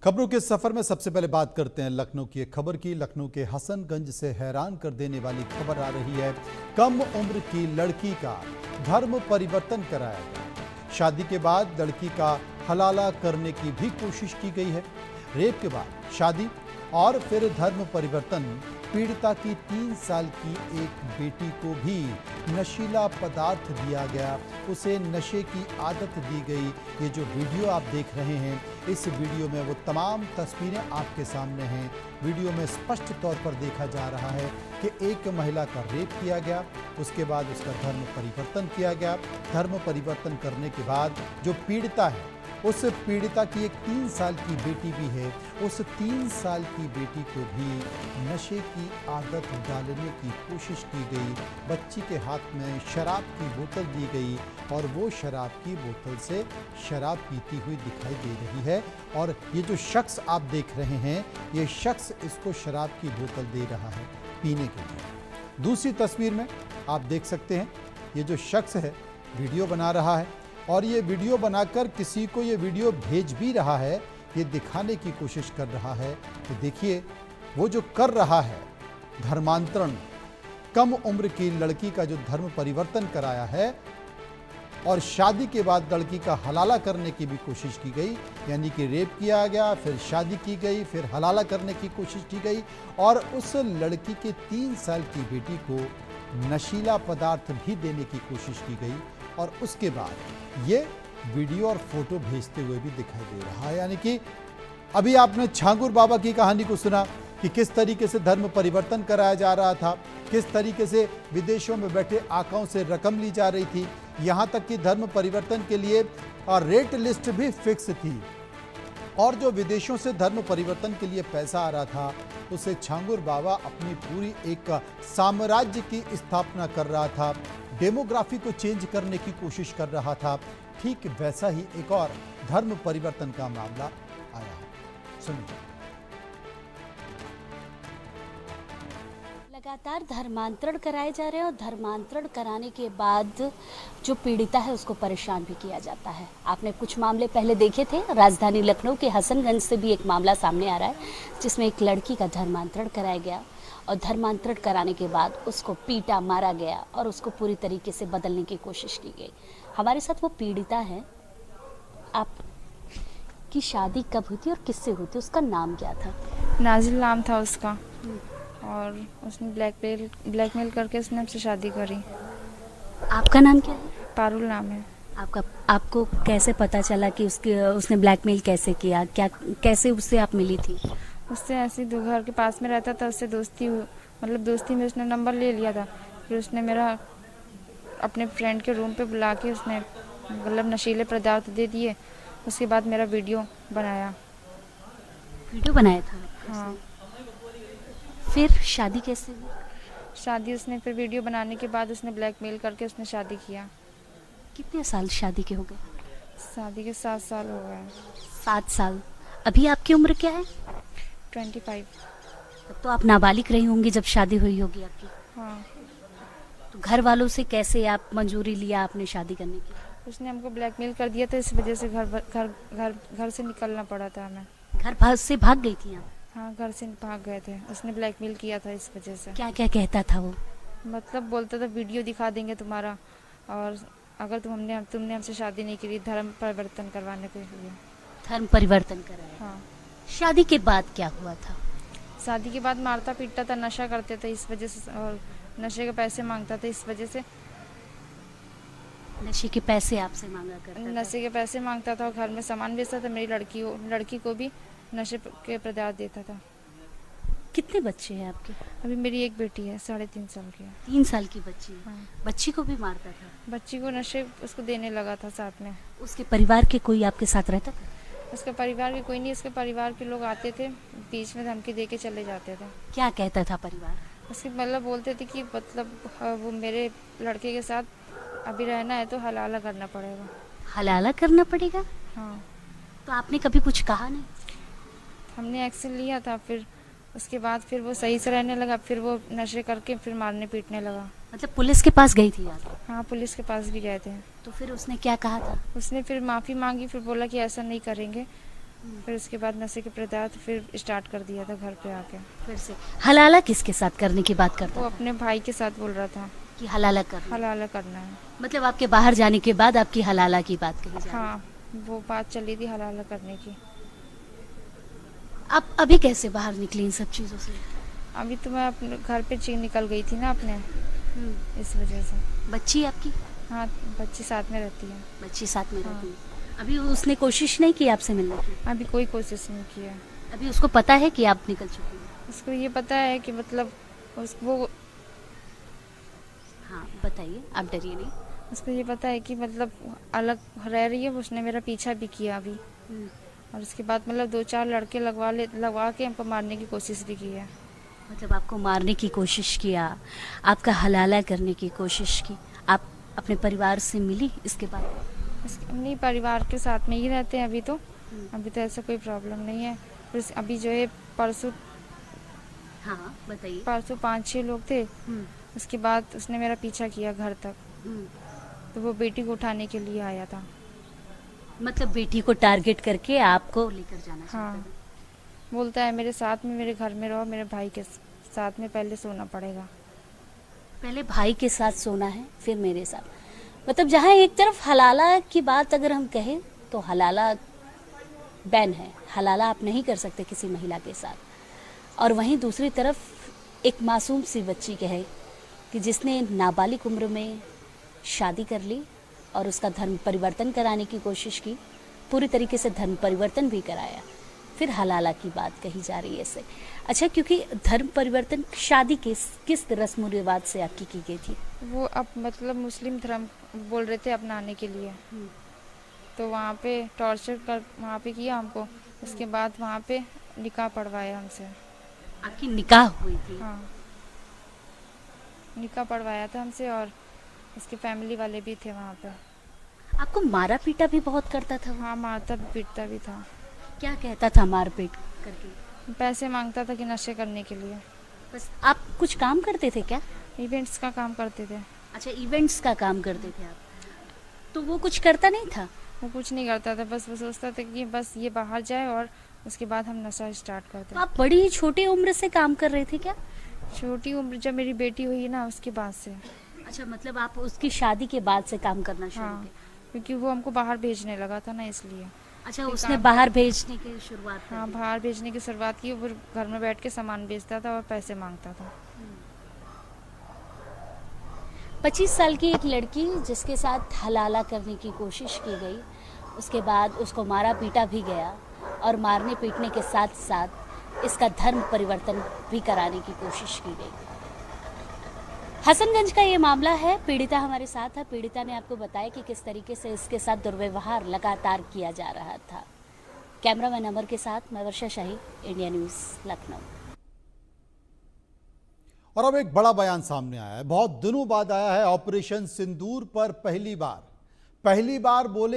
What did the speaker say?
खबरों के सफर में सबसे पहले बात करते हैं लखनऊ की एक खबर की। लखनऊ के हसनगंज से हैरान कर देने वाली खबर आ रही है। कम उम्र की लड़की का धर्म परिवर्तन कराया गया। शादी के बाद लड़की का हलाला करने की भी कोशिश की गई है। रेप के बाद शादी और फिर धर्म परिवर्तन। पीड़िता की 3 साल की एक बेटी को भी नशीला पदार्थ दिया गया, उसे नशे की आदत दी गई। ये जो वीडियो आप देख रहे हैं, इस वीडियो में वो तमाम तस्वीरें आपके सामने हैं। वीडियो में स्पष्ट तौर पर देखा जा रहा है कि एक महिला का रेप किया गया, उसके बाद उसका धर्म परिवर्तन किया गया। धर्म परिवर्तन करने के बाद जो पीड़िता है, उस पीड़िता की एक 3 साल की बेटी भी है। उस 3 साल की बेटी को भी नशे की आदत डालने की कोशिश की गई। बच्ची के हाथ में शराब की बोतल दी गई और वो शराब की बोतल से शराब पीती हुई दिखाई दे रही है। और ये जो शख्स आप देख रहे हैं, ये शख्स इसको शराब की बोतल दे रहा है पीने के लिए। दूसरी तस्वीर में आप देख सकते हैं, ये जो शख्स है वीडियो बना रहा है और ये वीडियो बनाकर किसी को ये वीडियो भेज भी रहा है। ये दिखाने की कोशिश कर रहा है कि देखिए वो जो कर रहा है धर्मांतरण, कम उम्र की लड़की का जो धर्म परिवर्तन कराया है और शादी के बाद लड़की का हलाला करने की भी कोशिश की गई। यानी कि रेप किया गया, फिर शादी की गई, फिर हलाला करने की कोशिश की गई और उस लड़की के 3 साल की बेटी को नशीला पदार्थ भी देने की कोशिश की गई। और उसके बाद ये वीडियो और फोटो भेजते हुए भी दिखाई दे रहा है। यानी कि अभी आपने छांगुर बाबा की कहानी को सुना कि किस तरीके से धर्म परिवर्तन कराया जा रहा था, किस तरीके से विदेशों में बैठे आकाओं से रकम ली जा रही थी, यहाँ तक कि धर्म परिवर्तन के लिए रेट लिस्ट भी फिक्स थी। और जो विदेशों से धर्म परिवर्तन के लिए पैसा आ रहा था, उसे छांगुर बाबा अपनी पूरी एक साम्राज्य की स्थापना कर रहा था, डेमोग्राफी को चेंज करने की कोशिश कर रहा था। ठीक वैसा ही एक और धर्म परिवर्तन का मामला आया है। सुनिए। लगातार धर्मांतरण कराए जा रहे हैं और धर्मांतरण कराने के बाद जो पीड़िता है उसको परेशान भी किया जाता है। आपने कुछ मामले पहले देखे थे, राजधानी लखनऊ के हसनगंज से भी एक मामला सामने आ रहा है जिसमें एक लड़की का धर्मांतरण कराया गया और धर्मांतरण कराने के बाद उसको पीटा, मारा गया और उसको पूरी तरीके से बदलने की कोशिश की गई। हमारे साथ वो पीड़िता है। आपकी शादी कब हुई थी और किससे हुई थी? उसका नाम क्या था? नाजिल नाम था उसका और उसने ब्लैकमेल करके उसने हमसे शादी करी। आपका नाम क्या है? पारुल नाम है। आपको कैसे पता चला कि उसने ब्लैकमेल कैसे किया? कैसे उससे आप मिली थी? उससे ऐसे ही घर के पास में रहता था, उससे दोस्ती में उसने नंबर ले लिया था। फिर उसने मेरा अपने फ्रेंड के रूम पे बुला के उसने नशीले पदार्थ दे दिए। उसके बाद मेरा वीडियो बनाया था? हाँ। फिर शादी कैसे हुई? शादी उसने फिर वीडियो बनाने के बाद उसने ब्लैकमेल करके उसने शादी किया। कितने साल शादी के हो गए? शादी के 7 साल हो गए। 7 साल। अभी आपकी उम्र क्या है? 25। तब तो आप नाबालिग रही होंगी जब शादी हुई होगी आपकी। हाँ। तो घर वालों से कैसे आप मंजूरी लिया आपने शादी करने की? उसने हमको ब्लैकमेल कर दिया था, इस वजह से घर से निकलना पड़ा था हमें। घर से भाग गई थी आप? हाँ, घर से भाग गए थे। उसने ब्लैकमेल किया था इस वजह से। क्या क्या कहता था वो? मतलब बोलता था वीडियो दिखा देंगे तुम्हारा, और अगर तुमने हमसे शादी नहीं की, धर्म परिवर्तन करवाने के लिए। धर्म परिवर्तन कराया? हाँ। शादी के बाद क्या हुआ था? शादी के बाद मारता पीटता था, नशा करते थे इस वजह से, और नशे के पैसे मांगता था इस वजह से। नशे के पैसे आपसे मांगा करता था? नशे के पैसे मांगता था और घर में सामान बेचता था। मेरी लड़की को भी नशे के पदार्थ देता था। कितने बच्चे हैं आपके? अभी मेरी एक बेटी है, 3.5 साल की है। 3 साल की बच्ची है? हाँ। बच्ची को भी मारता था? बच्ची को नशे उसको देने लगा था साथ में। उसके परिवार के कोई आपके साथ रहता था? उसके परिवार के कोई नहीं, उसके परिवार के लोग आते थे, बीच में धमकी दे के चले जाते थे। क्या कहता था परिवार? उसके बोलते थे कि वो मेरे लड़के के साथ अभी रहना है तो हलाला करना पड़ेगा। हलाला करना पड़ेगा? हाँ। तो आपने कभी कुछ कहा नहीं? हमने एक्शन लिया था, फिर उसके बाद फिर वो सही से रहने लगा, फिर वो नशे करके फिर मारने पीटने लगा। मतलब पुलिस के पास गई थी आप? हाँ, पुलिस के पास भी गए थे। तो फिर उसने क्या कहा था? उसने फिर माफ़ी मांगी, फिर बोला कि ऐसा नहीं करेंगे, फिर उसके बाद नशे के पदार्थ फिर स्टार्ट कर दिया था घर पे आके। फिर से हलाला किसके साथ करने की बात करता वो था अपने भाई के साथ बोल रहा था कि हलाला कर, हलाला करना है। मतलब आपके बाहर जाने के बाद आपकी हलाला की बात कही जा रही है। हाँ, वो बात चली थी हलाला करने की। आप अभी कैसे बाहर निकली इन सब चीजों से? अभी तो मैं अपने घर पे निकल गई थी ना अपने, इस वजह से। बच्ची आपकी? हाँ, बच्ची साथ में रहती है। बच्ची साथ में हाँ। रहती है। अभी उसने कोशिश नहीं की आपसे मिलने की? अभी कोई कोशिश नहीं की है। अभी उसको पता है कि आप निकल चुकी हैं? उसको ये पता है कि मतलब वो हाँ बताइए, आप डरिए नहीं। उसको ये पता है कि मतलब अलग रह रही है। उसने मेरा पीछा भी किया अभी, और उसके बाद मतलब 2-4 लड़के लगवा के हमको मारने की कोशिश भी की है। मतलब आपको मारने की कोशिश किया, आपका हलाला करने की कोशिश की। आप अपने परिवार से मिली इसके बाद? नहीं, परिवार के साथ में ही रहते हैं अभी तो। अभी तो ऐसा कोई प्रॉब्लम नहीं है। फिर अभी जो है परसों हाँ बताइए। 5-6 लोग थे। उसके बाद उसने मेरा पीछा किया घर तक। तो वो बेटी को उठाने के लिए आया था। मतलब बेटी को टारगेट करके आपको लेकर जाना चाहता हाँ, था। बोलता है मेरे साथ में, मेरे घर में रहो, मेरे भाई के साथ में पहले सोना पड़ेगा। पहले भाई के साथ सोना है, फिर मेरे साथ। मतलब जहाँ एक तरफ हलाला की बात अगर हम कहें तो हलाला बैन है, हलाला आप नहीं कर सकते किसी महिला के साथ। और वहीं दूसरी तरफ एक मासूम सी बच्ची कहे कि जिसने नाबालिग उम्र में शादी कर ली और उसका धर्म परिवर्तन कराने की कोशिश की, पूरी तरीके से धर्म परिवर्तन भी कराया, फिर हलाला की बात कही जा रही है इससे। अच्छा, क्योंकि धर्म परिवर्तन शादी किस रस्म रिवाज से आपकी की गई थी? वो अब मतलब मुस्लिम धर्म बोल रहे थे अपनाने के लिए। तो वहाँ पे टॉर्चर कर वहाँ पे किया हमको। उसके बाद वहाँ पे निकाह पढ़वाया हमसे। आपकी निकाह हुई थी? हाँ, निकाह पढ़वाया था हमसे, और उसके फैमिली वाले भी थे वहाँ पे। आपको मारा पीटा भी बहुत करता था वो? हाँ, मारता भी पीटता भी था। क्या कहता था मार पीट करके? पैसे मांगता था कि नशे करने के लिए। बस आप कुछ काम करते थे क्या? इवेंट्स का काम करते थे। अच्छा, इवेंट्स का काम करते थे आप। तो वो कुछ करता नहीं था? वो कुछ नहीं करता था, बस वो सोचता था कि बस ये बाहर जाए और उसके बाद हम नशा स्टार्ट करते। तो आप बड़ी ही छोटी उम्र से काम कर रहे थे क्या? छोटी उम्र, जब मेरी बेटी हुई ना उसके बाद से। अच्छा, मतलब आप उसकी शादी के बाद से काम करना शुरू हाँ, किए? क्योंकि वो हमको बाहर भेजने लगा था ना, इसलिए। अच्छा, फिर उसने काम बाहर भेजने की शुरुआत कर हाँ, दी। बाहर भेजने की शुरुआत की। वो घर में बैठ के सामान बेचता था और पैसे मांगता था। 25 साल की एक लड़की जिसके साथ हलाला करने की कोशिश की गई, उसके बाद उसको मारा पीटा भी गया, और मारने पीटने के साथ साथ इसका धर्म परिवर्तन भी कराने की कोशिश की गई। हसनगंज का ये मामला है। पीड़िता हमारे साथ है। पीड़िता ने आपको बताया कि किस तरीके से इसके साथ दुर्व्यवहार लगातार किया जा रहा था। कैमरामैन अमर के साथ मैं वर्षा शाही, इंडिया न्यूज़, लखनऊ। और अब एक बड़ा बयान सामने आया है, बहुत दिनों बाद आया है। ऑपरेशन सिंदूर पर पहली बार बोले हैं